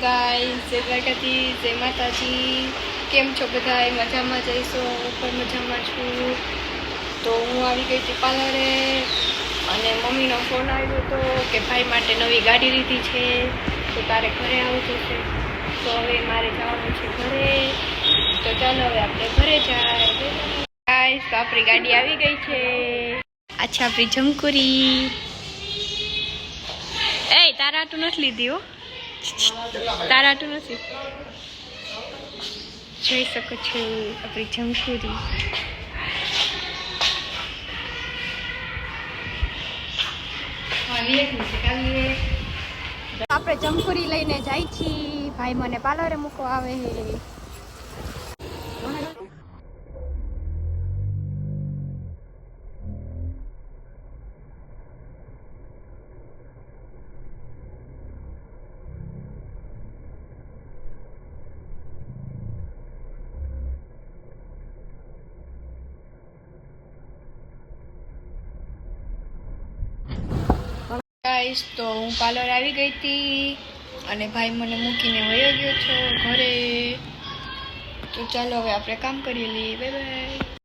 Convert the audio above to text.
Guys જય દ્વારકાધીશ, જય માતાજી. કેમ છો બધા? મજામાં જઈશો? હું પણ મજામાં છું. તો હું આવી ગઈ હતી પાર્લરે અને મમ્મીનો ફોન આવ્યો હતો કે ભાઈ માટે નવી ગાડી લીધી છે તો તારે ઘરે આવવું છે. તો હવે મારે જવાનું છે ઘરે. તો ચાલો હવે આપણે ઘરે જાય. ગાઈસ તો આપણી ગાડી આવી ગઈ છે. આ છે આપણી જમકુરી. એ તારા આટું નથી લીધી હો, તારાટું નથી. જોઈ શકો છો આપણી જમકુરી. આપણે જમકુરી લઈને જાય છીએ. ભાઈ મને પાર્લરે મૂકવા આવે. ગાઈસ તો હું પાર્લર આવી ગઈ હતી અને ભાઈ મને મૂકીને વયો ગયો છો ઘરે. તો ચાલો હવે આપણે કામ કરી લઈએ. Bye bye.